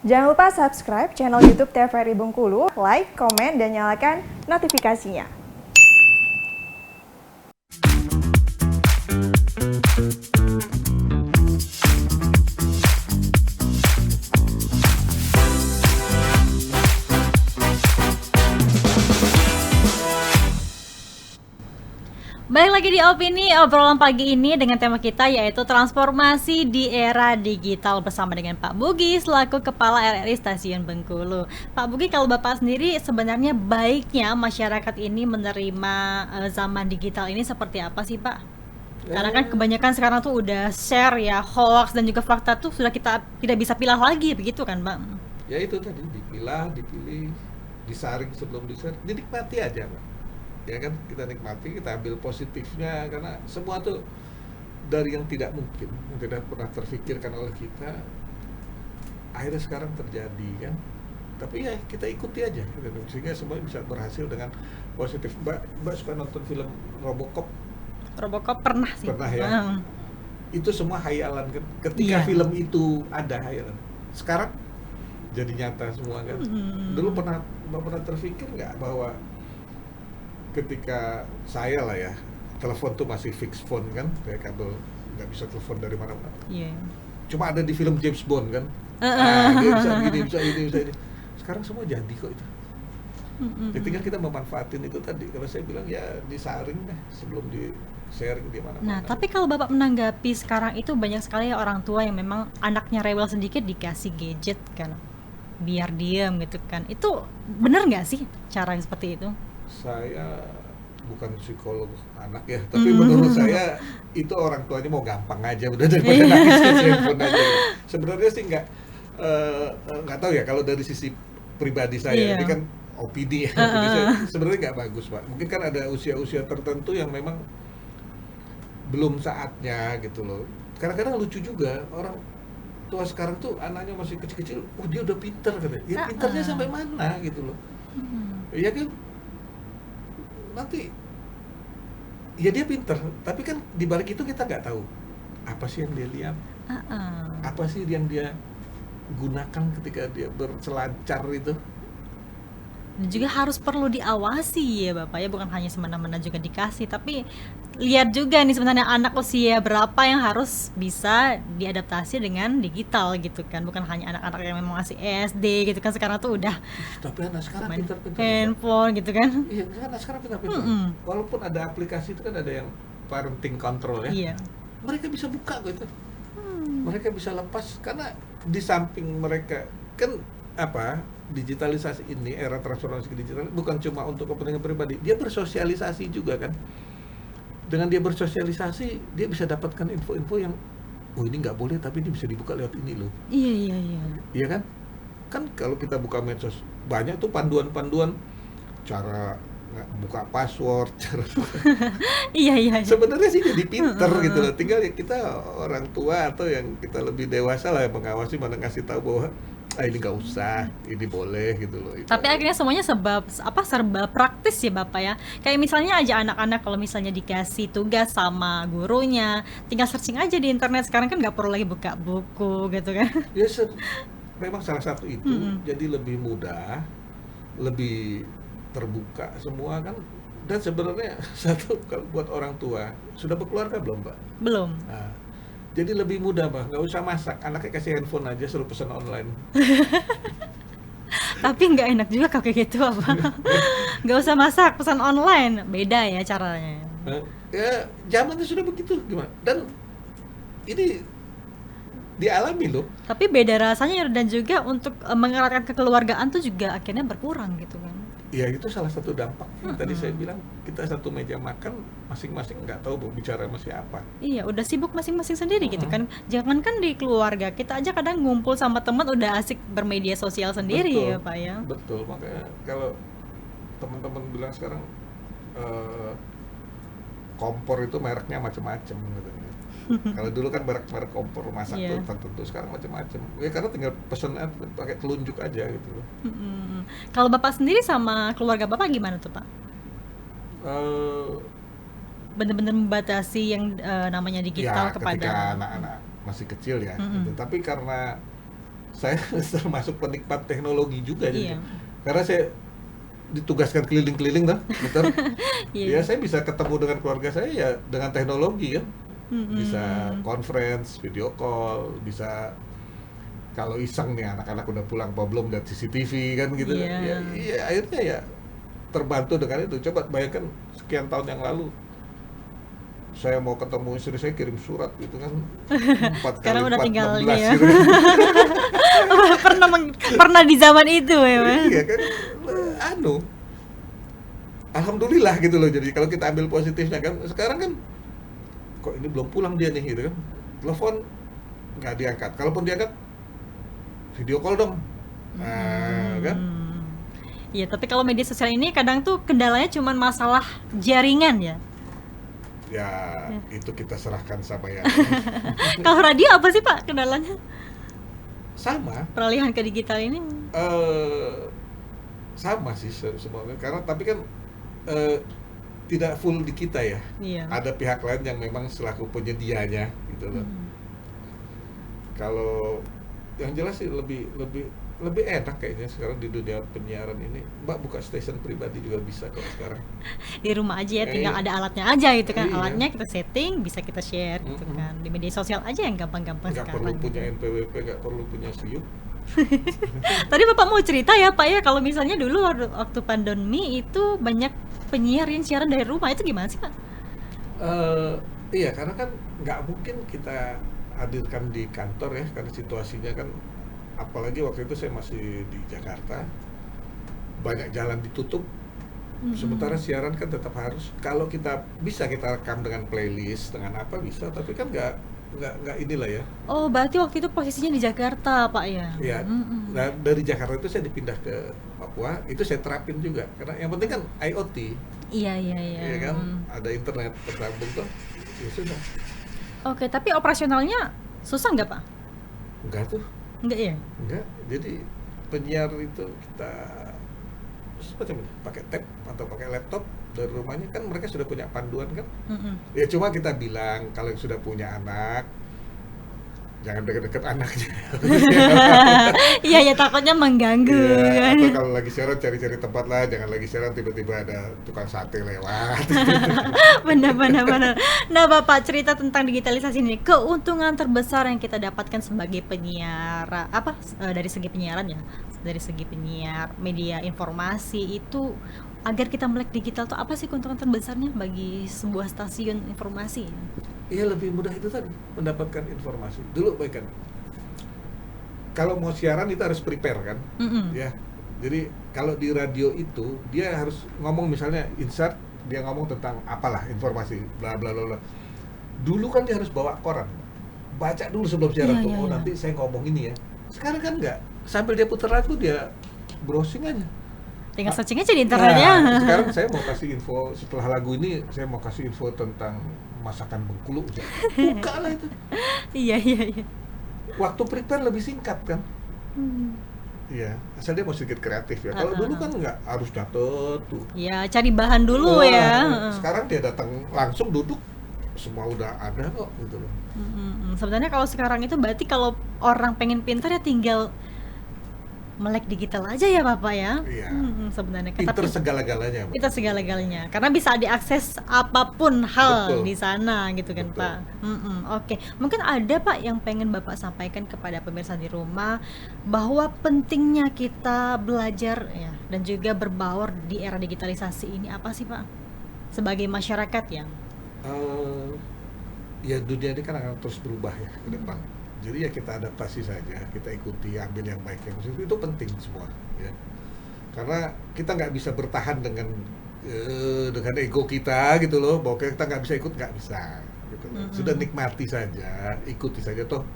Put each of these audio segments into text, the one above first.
Jangan lupa subscribe channel YouTube TVRI Bengkulu, like, komen, dan nyalakan notifikasinya. Balik lagi di Opini, obrolan pagi ini dengan tema kita yaitu transformasi di era digital bersama dengan Pak Bugi selaku Kepala RRI Stasiun Bengkulu. Pak Bugi, kalau Bapak sendiri sebenarnya baiknya masyarakat ini menerima zaman digital ini seperti apa sih Pak? Karena kan kebanyakan sekarang tuh udah share ya, hoax dan juga fakta tuh sudah kita tidak bisa pilah lagi, begitu kan Pak? Ya itu tadi, dipilah, dipilih, disaring sebelum disaring, dinikmati aja Pak. Ya kan, kita nikmati, kita ambil positifnya, karena semua tuh dari yang tidak mungkin, yang tidak pernah terfikirkan oleh kita, akhirnya sekarang terjadi kan. Tapi ya kita ikuti aja gitu, sehingga semua bisa berhasil dengan positif. Mbak suka nonton film Robocop? Robocop pernah sih. Pernah ya. Itu semua hayalan kan. Ketika film itu ada hayalan, sekarang jadi nyata semua kan. Dulu pernah terfikir nggak bahwa ketika saya lah ya, telepon tuh masih fixed phone kan, kayak kabel, nggak bisa telepon dari mana-mana. Yeah. Cuma ada di film James Bond kan, dia bisa ini. Sekarang semua jadi kok itu. Ya, tinggal kita memanfaatin itu tadi. Kalau saya bilang ya disaring deh sebelum di sharing di mana-mana. Nah, tapi kalau Bapak menanggapi sekarang itu banyak sekali orang tua yang memang anaknya rewel sedikit dikasih gadget kan, biar diem gitu kan. Itu benar nggak sih cara yang seperti itu? Saya bukan psikolog anak ya, tapi menurut saya itu orang tuanya mau gampang aja udah daripada nangis ke handphone aja. Sebenarnya sih nggak tahu ya kalau dari sisi pribadi saya, ini kan opini ya, opini saya sebenarnya nggak bagus Pak. Mungkin kan ada usia-usia tertentu yang memang belum saatnya gitu loh. Kadang-kadang lucu juga orang tua sekarang tuh anaknya masih kecil-kecil, oh dia udah pinter katanya. Ya pinternya sampai mana gitu loh. Ya kan nanti ya dia pinter, tapi kan di balik itu kita nggak tahu apa sih yang dia lihat, apa sih yang dia gunakan ketika dia berselancar itu. Dan juga harus perlu diawasi ya Bapak ya, bukan hanya semena-mena juga dikasih, tapi lihat juga nih sebenarnya anak usia berapa yang harus bisa diadaptasi dengan digital gitu kan, bukan hanya anak-anak yang memang masih SD gitu kan, sekarang tuh udah tapi anak sekarang pintar-pintar handphone gitu kan. Iya, anak sekarang pintar-pintar. Walaupun ada aplikasi itu kan ada yang parenting control ya. Iya. Mereka bisa buka kok itu. Mereka bisa lepas karena di samping mereka kan digitalisasi ini, era transformasi digital bukan cuma untuk kepentingan pribadi, dia bersosialisasi juga kan. Dengan dia bersosialisasi, dia bisa dapatkan info-info yang oh ini nggak boleh tapi ini bisa dibuka lewat ini loh. Iya. Iya kan? Kan kalau kita buka medsos banyak tuh panduan-panduan cara buka password, cara Iya. sebenarnya sih jadi pinter gitu loh. Tinggal ya kita orang tua atau yang kita lebih dewasa lah yang mengawasi, mana ngasih tahu bahwa ini nggak usah, ini boleh gitu loh. Tapi akhirnya semuanya serba praktis ya Bapak ya. Kayak misalnya aja anak-anak kalau misalnya dikasih tugas sama gurunya, tinggal searching aja di internet. Sekarang kan nggak perlu lagi buka buku gitu kan. Ya memang salah satu itu jadi lebih mudah, lebih terbuka semua kan. Dan sebenarnya satu kalau buat orang tua, sudah berkeluarga belum Mbak? Belum. Nah, jadi lebih mudah Mbak, nggak usah masak, anaknya kasih handphone aja suruh pesan online. Tapi nggak enak juga kalau kayak gitu apa? Nggak usah masak, pesan online, beda ya caranya. Ya zamannya sudah begitu gimana? Dan ini dialami loh. Tapi beda rasanya dan juga untuk mengeratkan kekeluargaan tuh juga akhirnya berkurang gitu kan. Ya itu salah satu dampak. Tadi saya bilang kita satu meja makan masing-masing nggak tahu berbicara sama siapa. Iya, udah sibuk masing-masing sendiri gitu kan. Jangankan di keluarga, kita aja kadang ngumpul sama teman udah asik bermedia sosial sendiri. Betul, ya Pak ya. Betul, makanya kalau teman-teman bilang sekarang kompor itu mereknya macam-macam gitu. Kalau dulu kan merek kompor masak tuh tertentu, sekarang macam-macam. Ya karena tinggal pesen pakai telunjuk aja gitu loh. Kalau Bapak sendiri sama keluarga Bapak gimana tuh Pak? Bener-bener membatasi yang namanya digital ya, kepada ketika anak-anak masih kecil ya. Gitu. Tapi karena saya termasuk penikmat teknologi juga Iya. jadi. Karena saya ditugaskan keliling-keliling lah, betul. Iya. Ya saya bisa ketemu dengan keluarga saya ya dengan teknologi kan. Mm-mm. Bisa conference, video call, bisa kalau iseng nih anak-anak udah pulang apa belum lihat CCTV kan gitu. Iya. Ya akhirnya ya terbantu dengan itu. Coba bayangkan sekian tahun yang lalu saya mau ketemu istri saya kirim surat gitu kan 4 Sekarang kali udah 4, tinggal 16 ini ya. gitu kan. pernah di zaman itu ya, Mas. Iya kan, alhamdulillah gitu loh. Jadi kalau kita ambil positifnya kan, sekarang kan kok ini belum pulang dia nih gitu kan, telepon nggak diangkat, kalaupun diangkat video call dong, nah, kan. Iya, tapi kalau media sosial ini kadang tuh kendalanya cuma masalah jaringan ya. Ya itu kita serahkan sama ya Kalau radio apa sih Pak kendalanya? sama Peralihan ke digital ini? sama sih semuanya, karena tapi kan tidak full di kita ya. Iya. Ada pihak lain yang memang selaku penyedianya gitu loh. Kalau yang jelas sih lebih enak kayaknya sekarang di dunia penyiaran ini. Mbak buka stasiun pribadi juga bisa kok sekarang. Di rumah aja ya, tinggal Iya. ada alatnya aja gitu kan. Iya. Alatnya kita setting, bisa kita share gitu kan. Di media sosial aja yang gampang-gampang Nggak sekarang. perlu punya NPWP, nggak perlu punya SIUP. Tadi Bapak mau cerita ya Pak ya, kalau misalnya dulu waktu pandemi itu banyak penyiar yang siaran dari rumah, itu gimana sih Pak? Iya, karena kan nggak mungkin kita hadirkan di kantor ya, karena situasinya kan, apalagi waktu itu saya masih di Jakarta, banyak jalan ditutup, sementara siaran kan tetap harus, kalau kita bisa kita rekam dengan playlist, dengan apa bisa, tapi kan nggak inilah ya. Oh, berarti waktu itu posisinya di Jakarta Pak ya? Ya, nah dari Jakarta itu saya dipindah ke Papua, itu saya terapin juga, karena yang penting kan IoT, Iya. ya kan, ada internet tersambung tuh, ya sudah. Oke, tapi operasionalnya susah nggak Pak? Enggak tuh. Enggak ya? Enggak, jadi penyiar itu kita semacam ini, pakai tab atau pakai laptop dari rumahnya, kan mereka sudah punya panduan kan. Ya cuma kita bilang kalau yang sudah punya anak jangan deket-deket anaknya. Iya ya, takutnya mengganggu Iya, kan. atau kalau lagi siaran cari-cari tempat lah, jangan lagi siaran tiba-tiba ada tukang sate lewat. Benar. Nah Bapak, cerita tentang digitalisasi ini, keuntungan terbesar yang kita dapatkan sebagai penyiar dari segi penyiaran ya, dari segi penyiar media informasi itu, agar kita melek digital tuh apa sih keuntungan terbesarnya bagi sebuah stasiun informasi? Iya, lebih mudah itu tadi, mendapatkan informasi. Dulu baik kan, kalau mau siaran itu harus prepare kan, ya. Jadi kalau di radio itu dia harus ngomong, misalnya insert, dia ngomong tentang apalah informasi, bla bla bla bla. Dulu kan dia harus bawa koran, baca dulu sebelum siaran tuh, Iya. nanti saya ngomong ini ya. Sekarang kan enggak, sambil dia putar lagu dia browsing aja. Tinggal searching aja di internet ya. Nah, sekarang saya mau kasih info setelah lagu ini, saya mau kasih info tentang masakan Bengkulu. Buka lah itu. Iya. Waktu prepare lebih singkat kan? Iya, asal dia mau sedikit kreatif ya. Kalau dulu kan nggak harus catet tuh. Ya, cari bahan dulu Wah, ya. Sekarang dia datang langsung duduk, semua udah ada kok gitu loh. Sebenarnya kalau sekarang itu berarti kalau orang pengen pintar ya tinggal melek digital aja ya Bapak ya. Iya. Sebenarnya Pinter segala-galanya. Mbak. kita segala-galanya karena bisa diakses apapun hal Betul. di sana gitu kan Betul. Pak. Oke, mungkin ada Pak yang pengen Bapak sampaikan kepada pemirsa di rumah bahwa pentingnya kita belajar ya dan juga berbaur di era digitalisasi ini, apa sih Pak sebagai masyarakat ya? Ya dunia ini kan akan terus berubah ya ke depan. Jadi ya kita adaptasi saja, kita ikuti, ambil yang baik, yang positif, itu penting semua ya. Karena kita nggak bisa bertahan dengan ego kita gitu loh, bahwa kita nggak bisa ikut, nggak bisa gitu loh. Sudah nikmati saja, ikuti saja, toh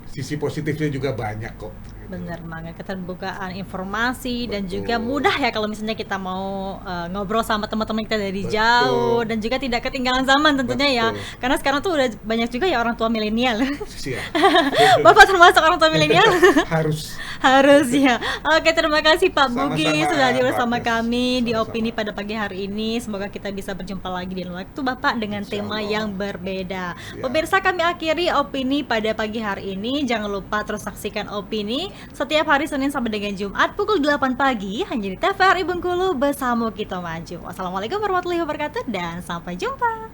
sisi positifnya juga banyak kok gitu. Benar banget, keterbukaan informasi dan Betul. juga mudah ya kalau misalnya kita mau ngobrol sama teman-teman kita dari Betul. jauh, dan juga tidak ketinggalan zaman tentunya ya. Betul. Karena sekarang tuh udah banyak juga ya orang tua milenial. Siap. Bapak termasuk orang tua milenial? Harus. Harus ya. Oke, terima kasih Pak Sama-sama, Bugi sudah hadir Mbak bersama Agnes. kami di Sama-sama. Opini pada pagi hari ini. Semoga kita bisa berjumpa lagi di lain waktu Bapak dengan Insya tema Allah. yang berbeda. Siap. Pemirsa, kami akhiri Opini pada pagi hari ini. Jangan lupa terus saksikan Opini setiap hari Senin sampai dengan Jumat pukul 8 pagi hanya di TVRI Bengkulu bersama kita maju. Wassalamualaikum warahmatullahi wabarakatuh dan sampai jumpa.